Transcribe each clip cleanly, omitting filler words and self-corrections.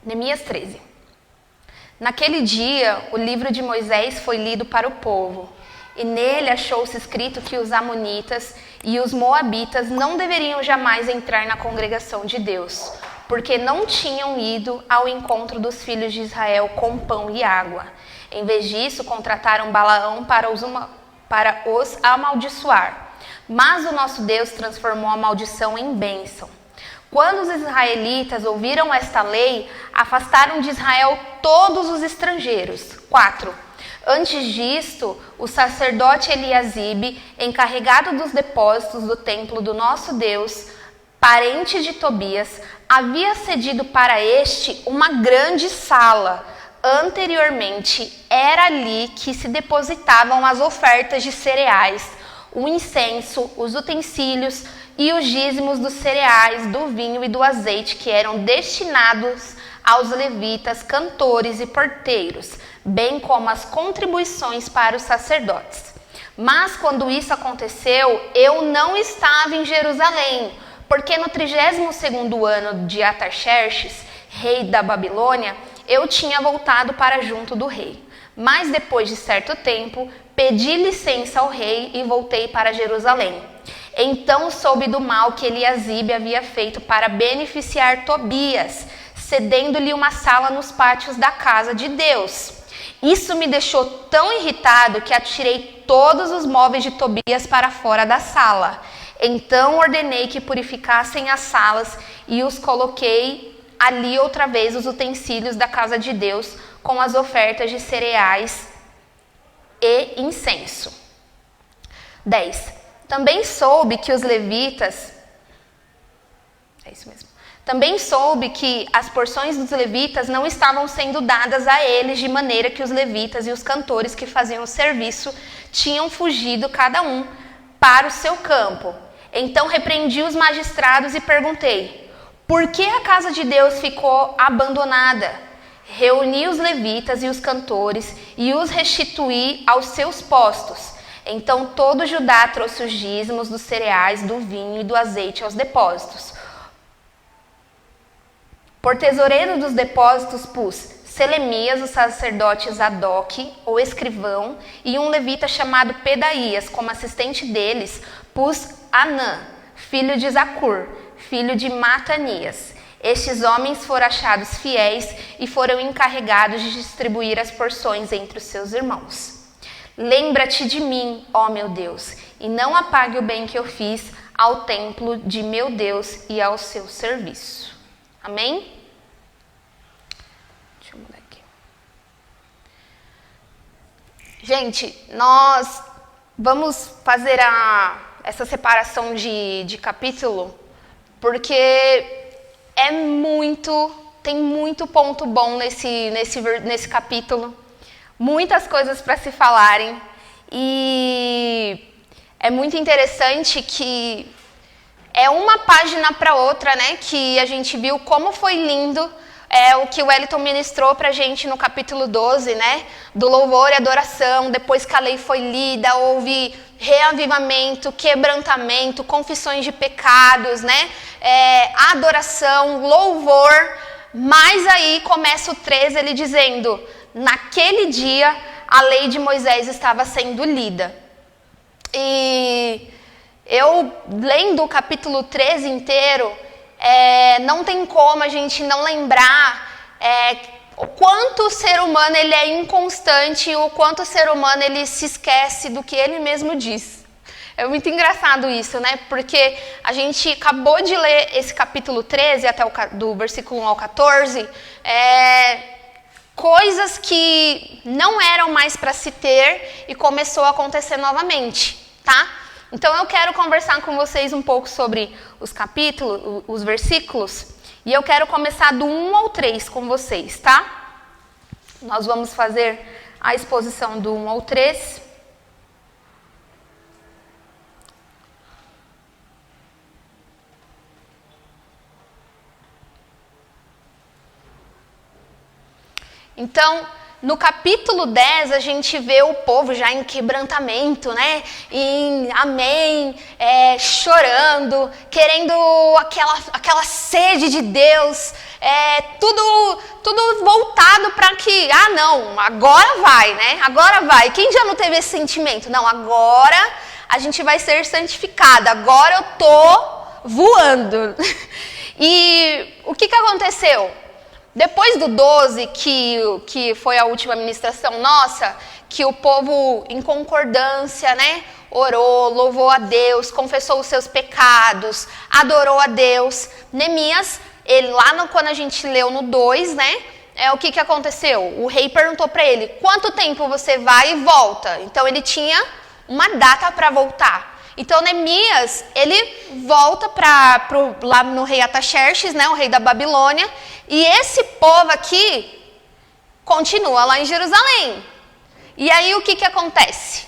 Neemias 13. Naquele dia, o livro de Moisés foi lido para o povo, e nele achou-se escrito que os amonitas e os moabitas não deveriam jamais entrar na congregação de Deus, porque não tinham ido ao encontro dos filhos de Israel com pão e água. Em vez disso, contrataram Balaão para os amaldiçoar. Mas o nosso Deus transformou a maldição em bênção. Quando os israelitas ouviram esta lei, afastaram de Israel todos os estrangeiros. 4. Antes disto, o sacerdote Eliasibe, encarregado dos depósitos do templo do nosso Deus, parente de Tobias, havia cedido para este uma grande sala. Anteriormente, era ali que se depositavam as ofertas de cereais, o incenso, os utensílios e os dízimos dos cereais, do vinho e do azeite, que eram destinados aos levitas, cantores e porteiros, bem como as contribuições para os sacerdotes. Mas quando isso aconteceu, eu não estava em Jerusalém, porque no 32º ano de Artaxerxes, rei da Babilônia, eu tinha voltado para junto do rei. Mas depois de certo tempo, pedi licença ao rei e voltei para Jerusalém. Então soube do mal que Eliasibe havia feito para beneficiar Tobias, cedendo-lhe uma sala nos pátios da casa de Deus. Isso me deixou tão irritado que atirei todos os móveis de Tobias para fora da sala. Então ordenei que purificassem as salas e os coloquei ali outra vez os utensílios da casa de Deus com as ofertas de cereais e incenso. 10. Também soube que os levitas... É isso mesmo. Também soube que as porções dos levitas não estavam sendo dadas a eles, de maneira que os levitas e os cantores que faziam o serviço tinham fugido cada um para o seu campo. Então repreendi os magistrados e perguntei: por que a casa de Deus ficou abandonada? Reuni os levitas e os cantores e os restituí aos seus postos. Então todo Judá trouxe os dízimos dos cereais, do vinho e do azeite aos depósitos. Por tesoureiro dos depósitos pus Selemias, o sacerdote Zadok, o escrivão, e um levita chamado Pedaías. Como assistente deles pus Anã, filho de Zacur, filho de Matanias. Estes homens foram achados fiéis e foram encarregados de distribuir as porções entre os seus irmãos. Lembra-te de mim, ó meu Deus, e não apague o bem que eu fiz ao templo de meu Deus e ao seu serviço. Amém? Deixa eu mudar aqui. Gente, nós vamos fazer essa separação de capítulo, porque tem muito ponto bom nesse capítulo. Muitas coisas para se falarem, e é muito interessante que é uma página para outra, né, que a gente viu como foi lindo o que o Wellington ministrou para a gente no capítulo 12, né, do louvor e adoração. Depois que a lei foi lida, houve reavivamento, quebrantamento, confissões de pecados, né, adoração, louvor. Mas aí começa o 13, ele dizendo: naquele dia a lei de Moisés estava sendo lida. E eu, lendo o capítulo 13 inteiro, não tem como a gente não lembrar o quanto o ser humano ele é inconstante, o quanto o ser humano ele se esquece do que ele mesmo diz. É muito engraçado isso, né? Porque a gente acabou de ler esse capítulo 13, até do versículo 1 ao 14, coisas que não eram mais para se ter e começou a acontecer novamente, tá? Então eu quero conversar com vocês um pouco sobre os capítulos, os versículos, e eu quero começar do 1 ao 3 com vocês, tá? Nós vamos fazer a exposição do 1 ao 3. Então, no capítulo 10, a gente vê o povo já em quebrantamento, né? Em amém, chorando, querendo aquela sede de Deus, tudo voltado para que, não, agora vai, né? Agora vai. Quem já não teve esse sentimento? Não, agora a gente vai ser santificado, agora eu tô voando. E o que aconteceu? Depois do 12, que foi a última ministração nossa, que o povo em concordância, né, orou, louvou a Deus, confessou os seus pecados, adorou a Deus. Neemias, quando a gente leu no 2, né, o que aconteceu? O rei perguntou para ele, quanto tempo você vai e volta? Então ele tinha uma data para voltar. Então, Neemias, ele volta lá no rei Ataxerxes, né, o rei da Babilônia, e esse povo aqui continua lá em Jerusalém. E aí, o que acontece?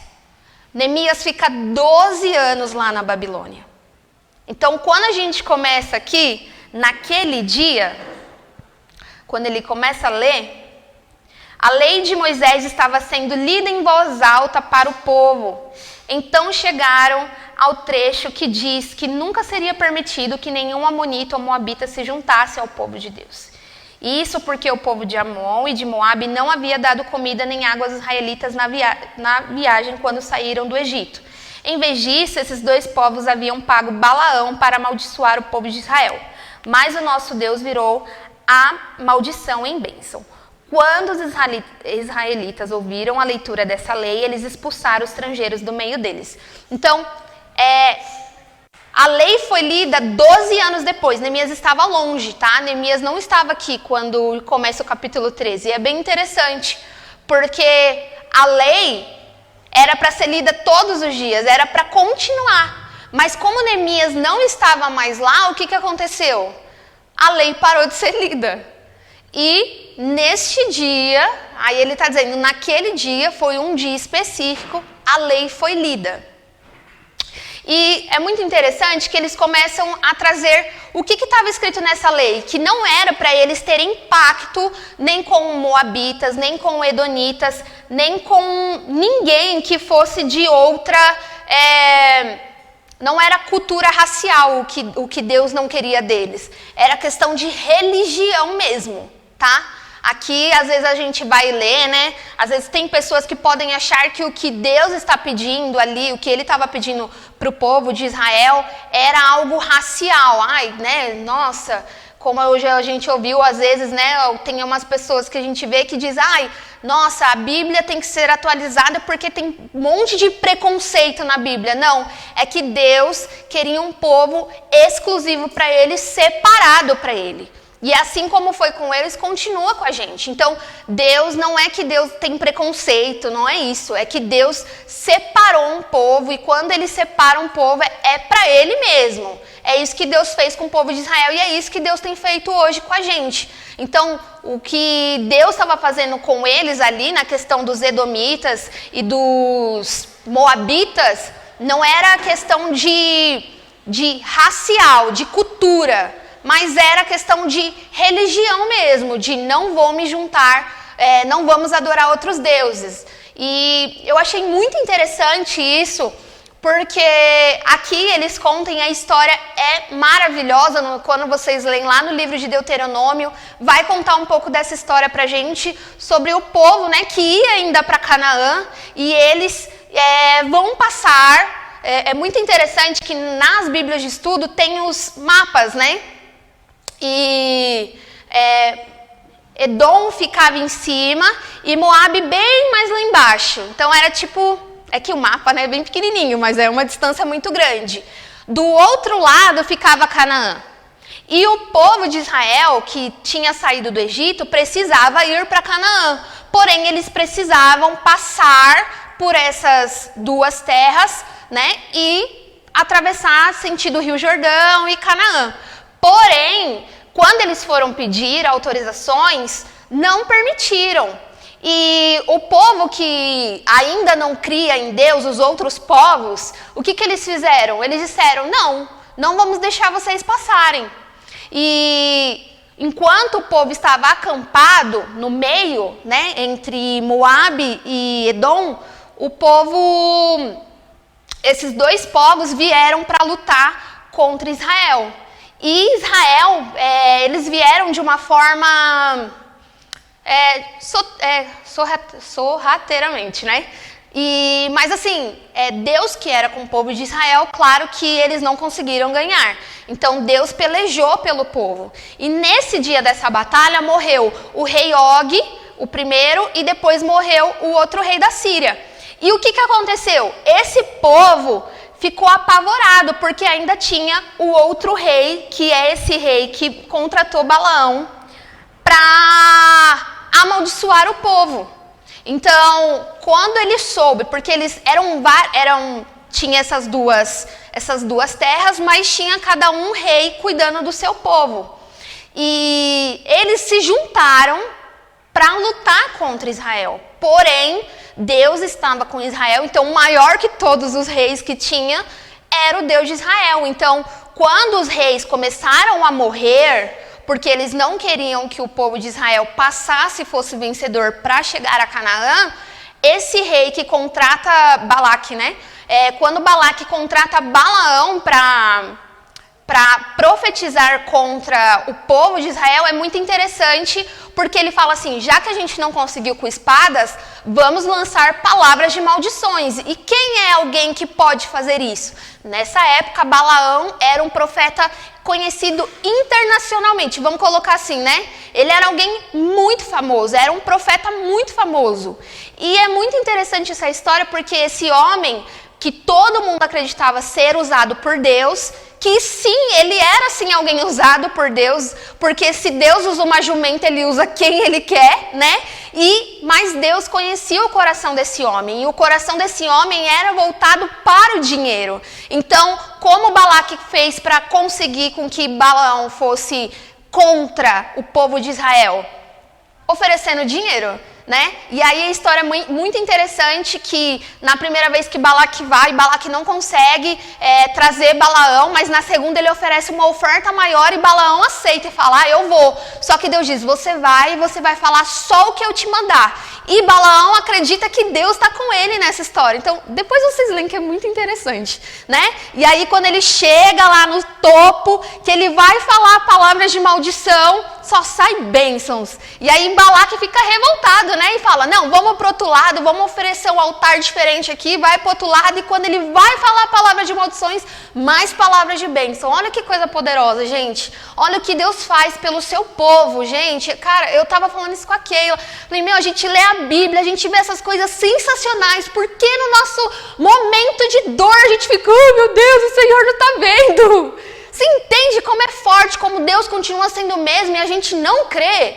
Neemias fica 12 anos lá na Babilônia. Então, quando a gente começa aqui, naquele dia, quando ele começa a ler, a lei de Moisés estava sendo lida em voz alta para o povo. Então chegaram ao trecho que diz que nunca seria permitido que nenhum amonita ou moabita se juntasse ao povo de Deus. Isso porque o povo de Amon e de Moabe não havia dado comida nem água aos israelitas na viagem quando saíram do Egito. Em vez disso, esses dois povos haviam pago Balaão para amaldiçoar o povo de Israel. Mas o nosso Deus virou a maldição em bênção. Quando os israelitas ouviram a leitura dessa lei, eles expulsaram os estrangeiros do meio deles. Então, a lei foi lida 12 anos depois. Neemias estava longe, tá? Neemias não estava aqui quando começa o capítulo 13. E é bem interessante, porque a lei era para ser lida todos os dias, era para continuar. Mas como Neemias não estava mais lá, o que aconteceu? A lei parou de ser lida. E neste dia, aí ele está dizendo, naquele dia foi um dia específico, a lei foi lida. E é muito interessante que eles começam a trazer o que estava escrito nessa lei, que não era para eles terem impacto nem com moabitas, nem com edonitas, nem com ninguém que fosse de outra... Não era cultura racial o que Deus não queria deles, era questão de religião mesmo. Tá? Aqui, às vezes, a gente vai ler, né? Às vezes tem pessoas que podem achar que o que Deus está pedindo ali, o que ele estava pedindo para o povo de Israel, era algo racial. Ai, né? Nossa, como hoje a gente ouviu, às vezes, né? Tem umas pessoas que a gente vê que diz, nossa, a Bíblia tem que ser atualizada porque tem um monte de preconceito na Bíblia. Não, é que Deus queria um povo exclusivo para ele, separado para ele. E assim como foi com eles, continua com a gente. Então, Deus não é que Deus tem preconceito, não é isso. É que Deus separou um povo e quando ele separa um povo é para ele mesmo. É isso que Deus fez com o povo de Israel e é isso que Deus tem feito hoje com a gente. Então, o que Deus estava fazendo com eles ali na questão dos edomitas e dos moabitas não era questão de racial, de cultura, mas era questão de religião mesmo, de não vou me juntar, não vamos adorar outros deuses. E eu achei muito interessante isso, porque aqui eles contam, a história é maravilhosa, quando vocês leem lá no livro de Deuteronômio, vai contar um pouco dessa história pra gente, sobre o povo, né, que ia ainda para Canaã, e eles vão passar, é muito interessante que nas bíblias de estudo tem os mapas, né, e Edom ficava em cima e Moabe bem mais lá embaixo. Então era tipo, é que o mapa, né, é bem pequenininho, mas é uma distância muito grande. Do outro lado ficava Canaã. E o povo de Israel, que tinha saído do Egito, precisava ir para Canaã. Porém, eles precisavam passar por essas duas terras, né, e atravessar sentido Rio Jordão e Canaã. Porém, quando eles foram pedir autorizações, não permitiram. E o povo que ainda não cria em Deus, os outros povos, o que eles fizeram? Eles disseram, não vamos deixar vocês passarem. E enquanto o povo estava acampado no meio, né, entre Moabe e Edom, esses dois povos vieram para lutar contra Israel. E Israel, eles vieram de uma forma sorrateiramente, né? Mas assim, Deus que era com o povo de Israel, claro que eles não conseguiram ganhar. Então Deus pelejou pelo povo. E nesse dia dessa batalha morreu o rei Og, o primeiro, e depois morreu o outro rei da Síria. E o que aconteceu? Esse povo ficou apavorado, porque ainda tinha o outro rei, que é esse rei que contratou Balaão para amaldiçoar o povo. Então, quando ele soube, porque eles tinha essas duas terras, mas tinha cada um rei cuidando do seu povo. E eles se juntaram para lutar contra Israel. Porém, Deus estava com Israel, então o maior que todos os reis que tinha era o Deus de Israel. Então, quando os reis começaram a morrer, porque eles não queriam que o povo de Israel passasse e fosse vencedor para chegar a Canaã, esse rei que contrata Balaque, né? Quando Balaque contrata Balaão para profetizar contra o povo de Israel, é muito interessante, porque ele fala assim, já que a gente não conseguiu com espadas, vamos lançar palavras de maldições. E quem é alguém que pode fazer isso? Nessa época, Balaão era um profeta conhecido internacionalmente, vamos colocar assim, né? Ele era alguém muito famoso, era um profeta muito famoso. E é muito interessante essa história, porque esse homem, que todo mundo acreditava ser usado por Deus, que sim, ele era sim alguém usado por Deus, porque se Deus usa uma jumenta, ele usa quem ele quer, né? Mas Deus conhecia o coração desse homem, e o coração desse homem era voltado para o dinheiro. Então, como Balaque fez para conseguir com que Balaão fosse contra o povo de Israel? Oferecendo dinheiro, né? E aí a história é muito interessante, que na primeira vez que Balaque vai, Balaque não consegue trazer Balaão, mas na segunda ele oferece uma oferta maior e Balaão aceita e fala, eu vou. Só que Deus diz, você vai falar só o que eu te mandar. E Balaão acredita que Deus está com ele nessa história. Então, depois vocês leem que é muito interessante, né? E aí quando ele chega lá no topo, que ele vai falar palavras de maldição, só sai bênçãos. E aí Balaque fica revoltado, né? E fala, não, vamos pro outro lado, vamos oferecer um altar diferente aqui, vai pro outro lado. E quando ele vai falar palavras de maldições, mais palavras de bênção. Olha que coisa poderosa, gente. Olha o que Deus faz pelo seu povo, gente. Cara, eu tava falando isso com a Keila. Falei, a gente lê a Bíblia, a gente vê essas coisas sensacionais. Por que no nosso momento de dor a gente fica, oh meu Deus, o Senhor não tá vendo? Você entende como é forte, como Deus continua sendo o mesmo e a gente não crê?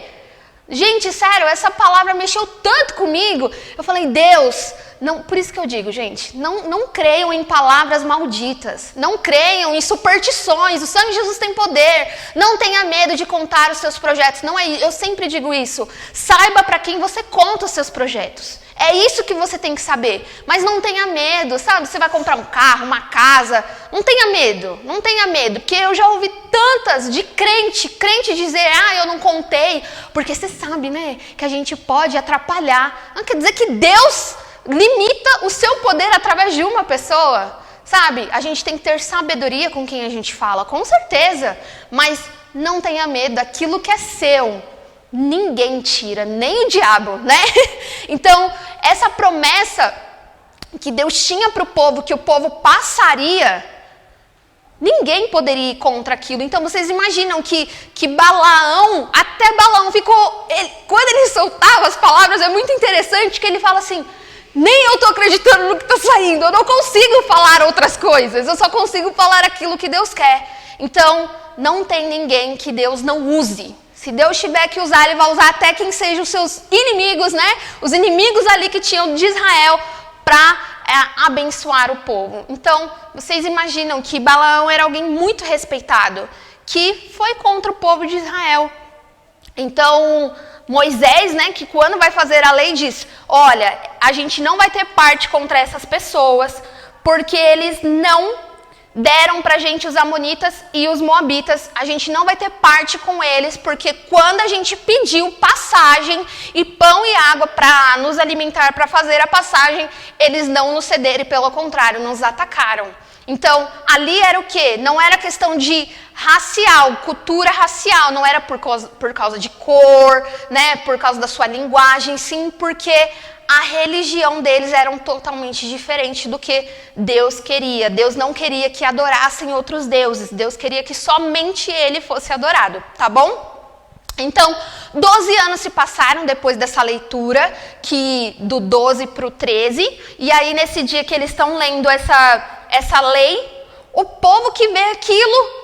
Gente, sério, essa palavra mexeu tanto comigo. Eu falei, Deus, não, por isso que eu digo, gente, não creiam em palavras malditas. Não creiam em superstições. O sangue de Jesus tem poder. Não tenha medo de contar os seus projetos. Não é, eu sempre digo isso. Saiba para quem você conta os seus projetos. É isso que você tem que saber, mas não tenha medo, sabe? Você vai comprar um carro, uma casa, não tenha medo, porque eu já ouvi tantas de crente dizer, eu não contei, porque você sabe, né, que a gente pode atrapalhar. Não quer dizer que Deus limita o seu poder através de uma pessoa, sabe? A gente tem que ter sabedoria com quem a gente fala, com certeza, mas não tenha medo daquilo que é seu. Ninguém tira, nem o diabo, né? Então, essa promessa que Deus tinha para o povo, que o povo passaria, ninguém poderia ir contra aquilo. Então, vocês imaginam que Balaão, até Balaão ficou... quando ele soltava as palavras, é muito interessante que ele fala assim, nem eu estou acreditando no que está saindo, eu não consigo falar outras coisas, eu só consigo falar aquilo que Deus quer. Então, não tem ninguém que Deus não use. Se Deus tiver que usar, Ele vai usar até quem sejam os seus inimigos, né? Os inimigos ali que tinham de Israel para abençoar o povo. Então, vocês imaginam que Balaão era alguém muito respeitado, que foi contra o povo de Israel. Então, Moisés, né, que quando vai fazer a lei, diz, olha, a gente não vai ter parte contra essas pessoas, porque eles não deram pra gente os amonitas e os moabitas, a gente não vai ter parte com eles, porque quando a gente pediu passagem e pão e água para nos alimentar, para fazer a passagem, eles não nos cederam e pelo contrário, nos atacaram. Então, ali era o quê? Não era questão de racial, cultura racial, não era por causa de cor, né, por causa da sua linguagem, sim, porque a religião deles era totalmente diferente do que Deus queria. Deus não queria que adorassem outros deuses, Deus queria que somente Ele fosse adorado, tá bom? Então, 12 anos se passaram depois dessa leitura, que do 12 para o 13, e aí nesse dia que eles estão lendo essa lei, o povo que vê aquilo,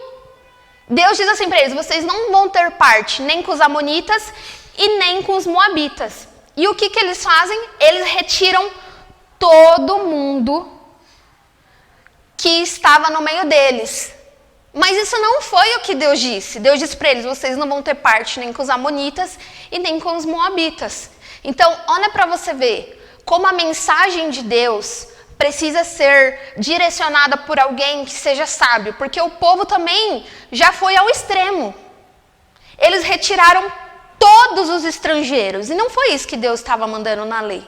Deus diz assim para eles, vocês não vão ter parte nem com os amonitas e nem com os moabitas. E o que eles fazem? Eles retiram todo mundo que estava no meio deles. Mas isso não foi o que Deus disse. Deus disse para eles, vocês não vão ter parte nem com os amonitas e nem com os moabitas. Então, olha para você ver como a mensagem de Deus precisa ser direcionada por alguém que seja sábio. Porque o povo também já foi ao extremo. Eles retiraram todos os estrangeiros. E não foi isso que Deus estava mandando na lei.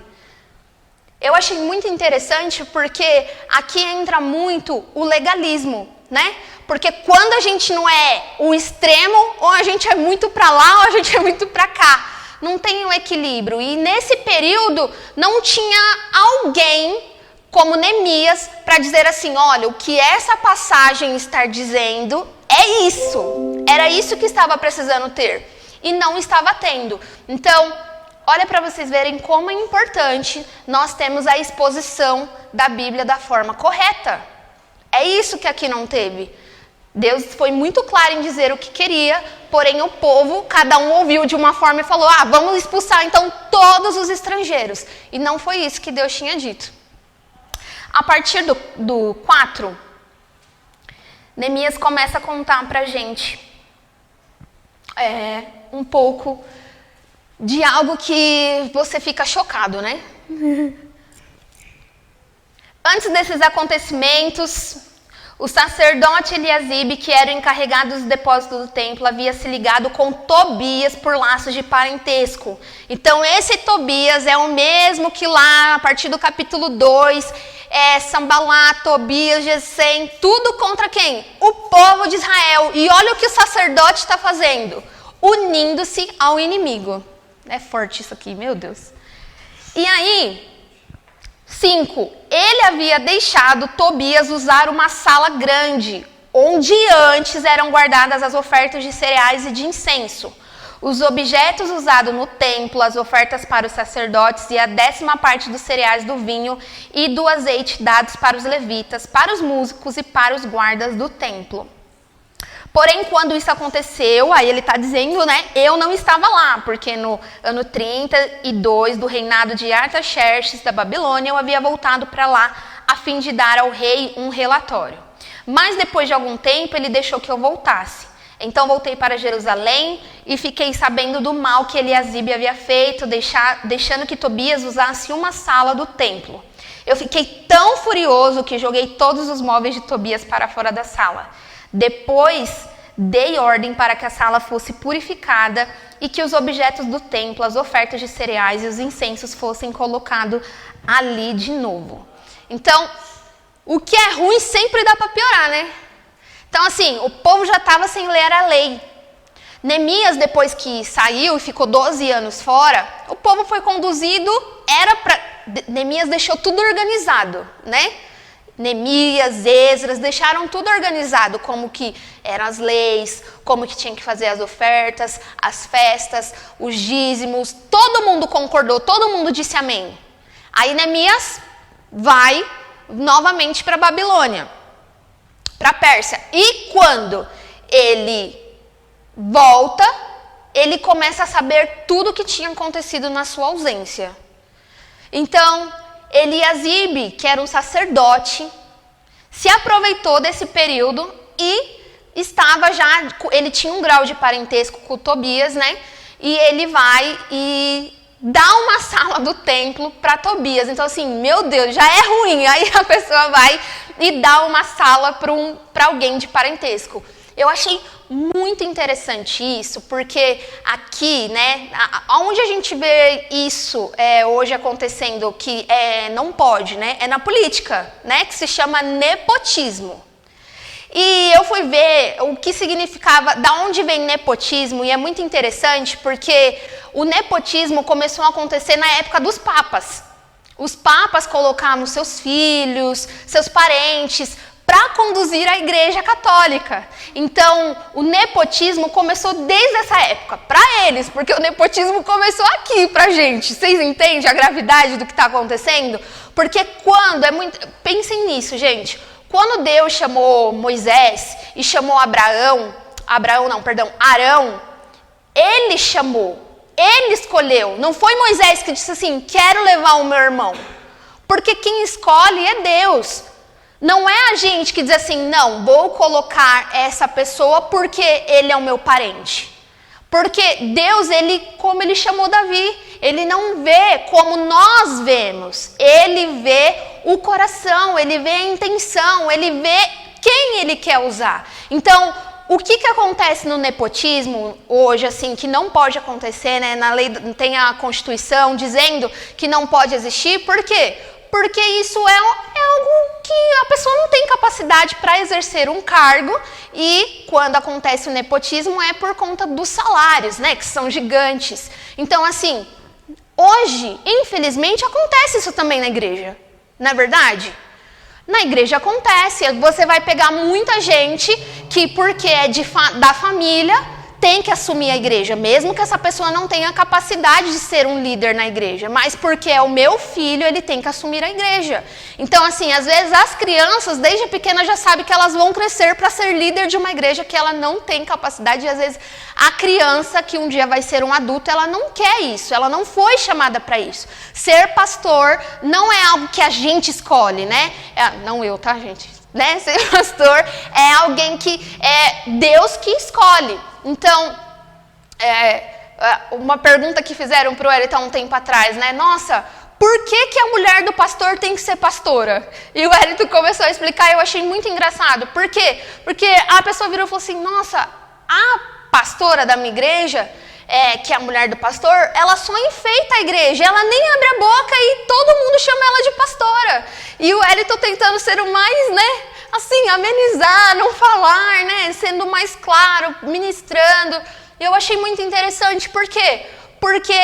Eu achei muito interessante porque aqui entra muito o legalismo, né? Porque quando a gente não é o extremo, ou a gente é muito para lá, ou a gente é muito para cá. Não tem um equilíbrio. E nesse período não tinha alguém como Neemias para dizer assim, olha, o que essa passagem está dizendo é isso. Era isso que estava precisando ter. E não estava tendo. Então, olha para vocês verem como é importante nós termos a exposição da Bíblia da forma correta. É isso que aqui não teve. Deus foi muito claro em dizer o que queria, porém o povo, cada um ouviu de uma forma e falou, vamos expulsar então todos os estrangeiros. E não foi isso que Deus tinha dito. A partir do 4, Neemias começa a contar pra gente um pouco de algo que você fica chocado, né? Antes desses acontecimentos, o sacerdote Eliasibe, que era o encarregado dos depósitos do templo, havia se ligado com Tobias por laços de parentesco. Então, esse Tobias é o mesmo que lá, a partir do capítulo 2, Sambalá, Tobias, Gesem, tudo contra quem? O povo de Israel. E olha o que o sacerdote está fazendo, unindo-se ao inimigo. É forte isso aqui, meu Deus. E aí, 5. Ele havia deixado Tobias usar uma sala grande, onde antes eram guardadas as ofertas de cereais e de incenso, os objetos usados no templo, as ofertas para os sacerdotes e a 10ª parte dos cereais, do vinho e do azeite dados para os levitas, para os músicos e para os guardas do templo. Porém, quando isso aconteceu, aí ele está dizendo, né, eu não estava lá, porque no ano 32 do reinado de Artaxerxes da Babilônia, eu havia voltado para lá a fim de dar ao rei um relatório. Mas depois de algum tempo, ele deixou que eu voltasse. Então voltei para Jerusalém e fiquei sabendo do mal que Eliasibe havia feito, deixando que Tobias usasse uma sala do templo. Eu fiquei tão furioso que joguei todos os móveis de Tobias para fora da sala. Depois, dei ordem para que a sala fosse purificada e que os objetos do templo, as ofertas de cereais e os incensos fossem colocados ali de novo. Então, o que é ruim sempre dá para piorar, né? Então, assim, o povo já estava sem ler a lei. Neemias, depois que saiu e ficou 12 anos fora, o povo foi conduzido, Neemias deixou tudo organizado, né? Neemias, Esdras, deixaram tudo organizado, como que eram as leis, como que tinha que fazer as ofertas, as festas, os dízimos, todo mundo concordou, todo mundo disse amém. Aí Neemias vai novamente para a Babilônia, para a Pérsia. E quando ele volta, ele começa a saber tudo o que tinha acontecido na sua ausência. Então, Eliasibe, que era um sacerdote, se aproveitou desse período e ele tinha um grau de parentesco com Tobias, né? E ele vai e dá uma sala do templo para Tobias. Então assim, meu Deus, já é ruim. Aí a pessoa vai e dá uma sala para alguém de parentesco. Eu achei muito interessante isso, porque aqui, né, onde a gente vê isso hoje acontecendo, que não pode, né, é na política, né, que se chama nepotismo. E eu fui ver o que significava, da onde vem nepotismo, e é muito interessante porque o nepotismo começou a acontecer na época dos papas. Os papas colocavam seus filhos, seus parentes, para conduzir a Igreja Católica. Então, o nepotismo começou desde essa época, para eles, porque o nepotismo começou aqui pra gente. Vocês entendem a gravidade do que está acontecendo? Porque pensem nisso, gente. Quando Deus chamou Moisés e chamou Arão, ele chamou, ele escolheu. Não foi Moisés que disse assim, quero levar o meu irmão. Porque quem escolhe é Deus. Não é a gente que diz assim, não, vou colocar essa pessoa porque ele é o meu parente. Porque Deus, como ele chamou Davi, ele não vê como nós vemos. Ele vê o coração, ele vê a intenção, ele vê quem ele quer usar. Então, o que acontece no nepotismo hoje, assim, que não pode acontecer, né? Na lei tem a Constituição dizendo que não pode existir, por quê? Porque isso é algo que a pessoa não tem capacidade para exercer um cargo e quando acontece o nepotismo é por conta dos salários, né, que são gigantes. Então, assim, hoje, infelizmente, acontece isso também na igreja, não é verdade? Na igreja acontece, você vai pegar muita gente que porque é da família tem que assumir a igreja, mesmo que essa pessoa não tenha capacidade de ser um líder na igreja, mas porque é o meu filho, ele tem que assumir a igreja. Então, assim, às vezes as crianças, desde pequena, já sabem que elas vão crescer para ser líder de uma igreja que ela não tem capacidade, e às vezes a criança, que um dia vai ser um adulto, ela não quer isso, ela não foi chamada para isso. Ser pastor não é algo que a gente escolhe, né? Não eu, tá, gente? Né? Ser pastor é alguém que é Deus que escolhe. Então, uma pergunta que fizeram para o Wellington há um tempo atrás, né? Nossa, por que a mulher do pastor tem que ser pastora? E o Wellington começou a explicar e eu achei muito engraçado. Por quê? Porque a pessoa virou e falou assim, nossa, a pastora da minha igreja, que é a mulher do pastor, ela só enfeita a igreja, ela nem abre a boca e todo mundo chama ela de pastora. E o Wellington tentando ser o mais, né, assim, amenizar, não falar, né, sendo mais claro, ministrando. Eu achei muito interessante, por quê? Porque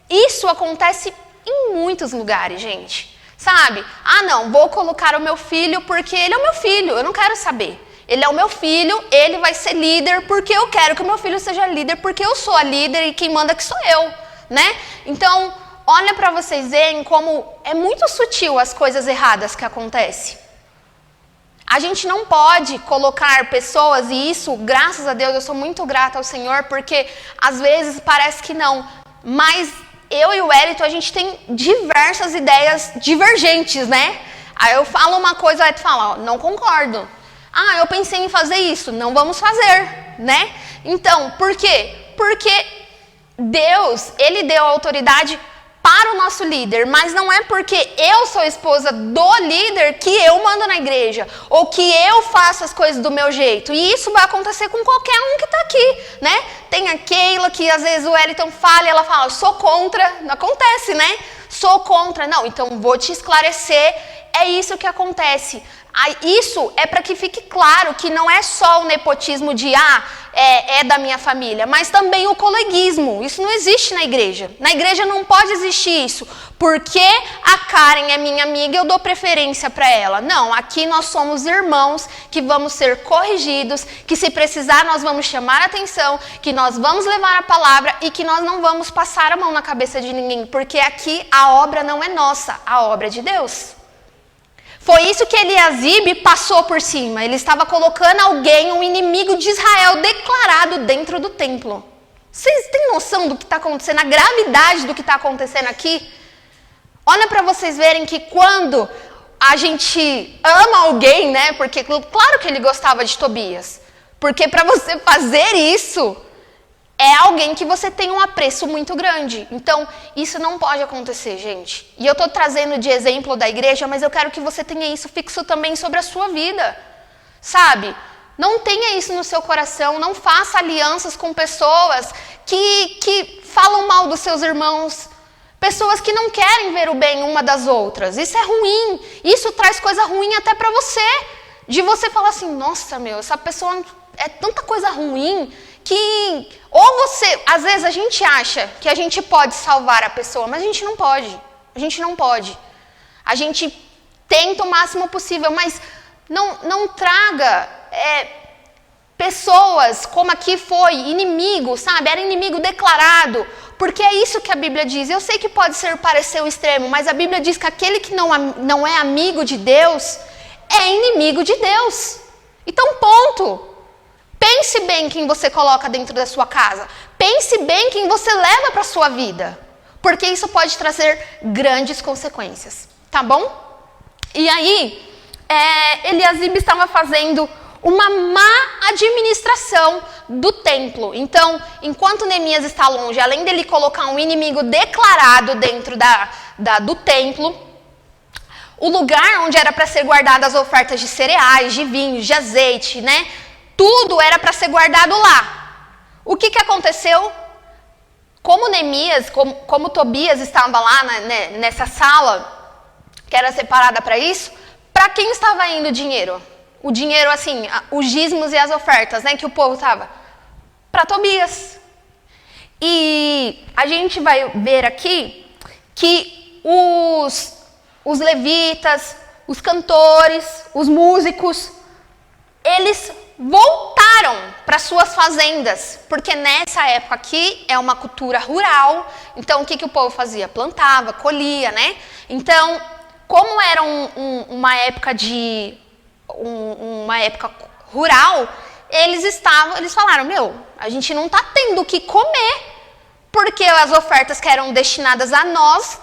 isso acontece em muitos lugares, gente, sabe? Não, vou colocar o meu filho porque ele é o meu filho, eu não quero saber. Ele é o meu filho, ele vai ser líder porque eu quero que o meu filho seja líder, porque eu sou a líder e quem manda que sou eu, né? Então, olha para vocês verem como é muito sutil as coisas erradas que acontecem. A gente não pode colocar pessoas, e isso, graças a Deus, eu sou muito grata ao Senhor, porque às vezes parece que não, mas eu e o Wellington, a gente tem diversas ideias divergentes, né? Aí eu falo uma coisa, o Wellington fala, não concordo. Eu pensei em fazer isso, não vamos fazer, né? Então, por quê? Porque Deus, ele deu autoridade para o nosso líder, mas não é porque eu sou esposa do líder que eu mando na igreja, ou que eu faço as coisas do meu jeito. E isso vai acontecer com qualquer um que está aqui, né? Tem a Keila, que às vezes o Wellington fala e ela fala, sou contra, não acontece, né? Sou contra, não, então vou te esclarecer, é isso que acontece. Isso é para que fique claro que não é só o nepotismo de é da minha família, mas também o coleguismo. Isso não existe na igreja. Na igreja não pode existir isso. Porque a Karen é minha amiga, eu dou preferência para ela. Não, aqui nós somos irmãos que vamos ser corrigidos, que se precisar nós vamos chamar a atenção, que nós vamos levar a palavra e que nós não vamos passar a mão na cabeça de ninguém, porque aqui a obra não é nossa, a obra é de Deus. Foi isso que Eliasibe passou por cima. Ele estava colocando alguém, um inimigo de Israel, declarado dentro do templo. Vocês têm noção do que está acontecendo, a gravidade do que está acontecendo aqui? Olha para vocês verem que quando a gente ama alguém, né? Porque claro que ele gostava de Tobias. Porque para você fazer isso, é alguém que você tem um apreço muito grande. Então, isso não pode acontecer, gente. E eu estou trazendo de exemplo da igreja, mas eu quero que você tenha isso fixo também sobre a sua vida. Sabe? Não tenha isso no seu coração, não faça alianças com pessoas que falam mal dos seus irmãos, pessoas que não querem ver o bem uma das outras. Isso é ruim, isso traz coisa ruim até para você, de você falar assim, nossa, essa pessoa é tanta coisa ruim que, ou você, às vezes a gente acha que a gente pode salvar a pessoa, mas a gente não pode, a gente tenta o máximo possível, mas não traga pessoas, como aqui foi, inimigo, sabe? Era inimigo declarado, porque é isso que a Bíblia diz. Eu sei que pode parecer o extremo, mas a Bíblia diz que aquele que não é amigo de Deus, é inimigo de Deus. Então, ponto. Pense bem quem você coloca dentro da sua casa. Pense bem quem você leva para a sua vida, porque isso pode trazer grandes consequências, tá bom? E aí, Eliasibe estava fazendo uma má administração do templo. Então, enquanto Neemias está longe, além dele colocar um inimigo declarado dentro do templo, o lugar onde era para ser guardadas as ofertas de cereais, de vinhos, de azeite, né? Tudo era para ser guardado lá. O que aconteceu? Como Neemias, como Tobias estava lá nessa sala, que era separada para isso, para quem estava indo o dinheiro? O dinheiro, assim, os dízimos e as ofertas, né, que o povo estava? Para Tobias. E a gente vai ver aqui que os levitas, os cantores, os músicos, eles voltaram para suas fazendas, porque nessa época aqui é uma cultura rural, então o que o povo fazia? Plantava, colhia, né? Então, como era uma época uma época rural, eles falaram, a gente não está tendo o que comer, porque as ofertas que eram destinadas a nós,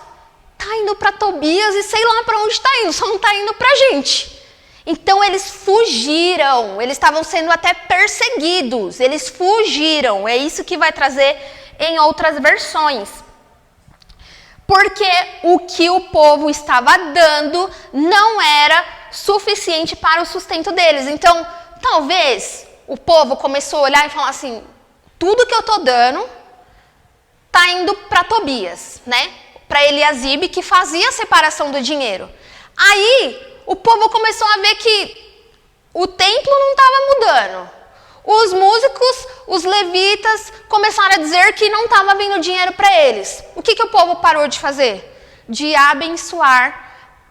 está indo para Tobias e sei lá para onde está indo, só não está indo para a gente. Então eles fugiram, eles estavam sendo até perseguidos, eles fugiram, é isso que vai trazer em outras versões. Porque o que o povo estava dando não era suficiente para o sustento deles. Então, talvez o povo começou a olhar e falar assim, tudo que eu estou dando está indo para Tobias, né? Para Eliasibe, que fazia a separação do dinheiro. Aí, o povo começou a ver que o templo não estava mudando. Os músicos, os levitas, começaram a dizer que não estava vindo dinheiro para eles. O que o povo parou de fazer? De abençoar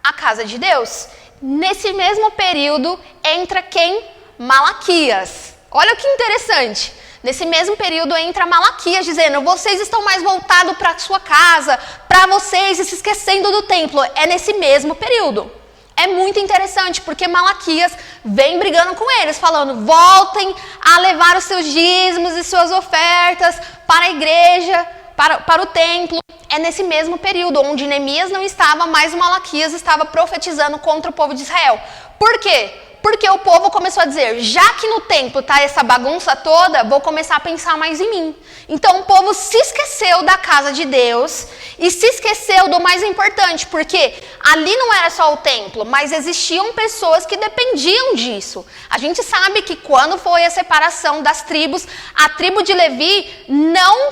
a casa de Deus. Nesse mesmo período, entra quem? Malaquias. Olha que interessante. Nesse mesmo período entra Malaquias dizendo, vocês estão mais voltados para a sua casa, para vocês e se esquecendo do templo. É nesse mesmo período. É muito interessante, porque Malaquias vem brigando com eles, falando, voltem a levar os seus dízimos e suas ofertas para a igreja, para o templo. É nesse mesmo período, onde Neemias não estava, mas Malaquias estava profetizando contra o povo de Israel. Por quê? Porque o povo começou a dizer, já que no templo está essa bagunça toda, vou começar a pensar mais em mim. Então o povo se esqueceu da casa de Deus e se esqueceu do mais importante, porque ali não era só o templo, mas existiam pessoas que dependiam disso. A gente sabe que quando foi a separação das tribos, a tribo de Levi não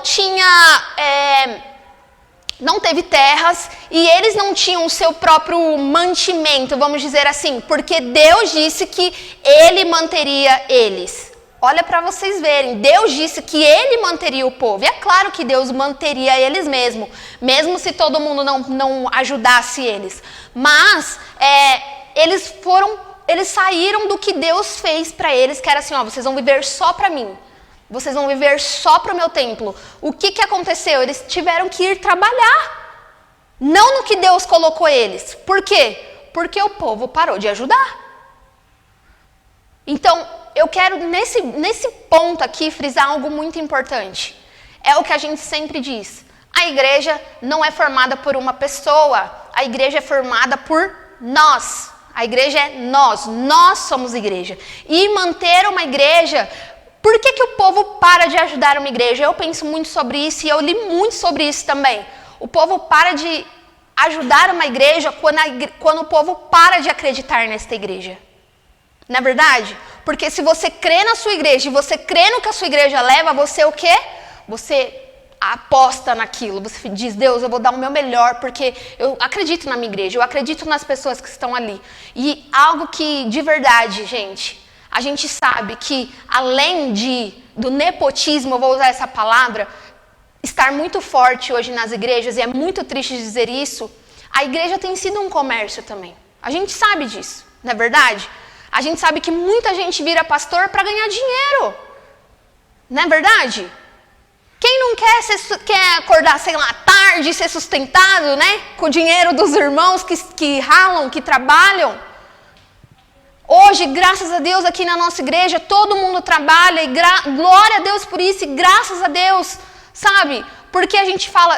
teve terras e eles não tinham o seu próprio mantimento, vamos dizer assim, porque Deus disse que Ele manteria eles. Olha para vocês verem, Deus disse que Ele manteria o povo. E é claro que Deus manteria eles mesmo se todo mundo não ajudasse eles. Mas eles saíram do que Deus fez para eles, que era assim, vocês vão viver só para mim. Vocês vão viver só para o meu templo. O que aconteceu? Eles tiveram que ir trabalhar. Não no que Deus colocou eles. Por quê? Porque o povo parou de ajudar. Então, eu quero nesse ponto aqui frisar algo muito importante. É o que a gente sempre diz. A igreja não é formada por uma pessoa. A igreja é formada por nós. A igreja é nós. Nós somos igreja. E manter uma igreja... Por que o povo para de ajudar uma igreja? Eu penso muito sobre isso e eu li muito sobre isso também. O povo para de ajudar uma igreja quando o povo para de acreditar nesta igreja. Não é verdade? Porque se você crê na sua igreja e você crê no que a sua igreja leva, você o quê? Você aposta naquilo. Você diz, Deus, eu vou dar o meu melhor porque eu acredito na minha igreja, eu acredito nas pessoas que estão ali. E algo que, de verdade, gente, a gente sabe que além do nepotismo, eu vou usar essa palavra, estar muito forte hoje nas igrejas, e é muito triste dizer isso, a igreja tem sido um comércio também. A gente sabe disso, não é verdade? A gente sabe que muita gente vira pastor para ganhar dinheiro. Não é verdade? Quem não quer acordar, sei lá, tarde, ser sustentado, né? Com o dinheiro dos irmãos que ralam, que trabalham. Hoje, graças a Deus, aqui na nossa igreja, todo mundo trabalha. E glória a Deus por isso, e graças a Deus, sabe? Porque a gente fala,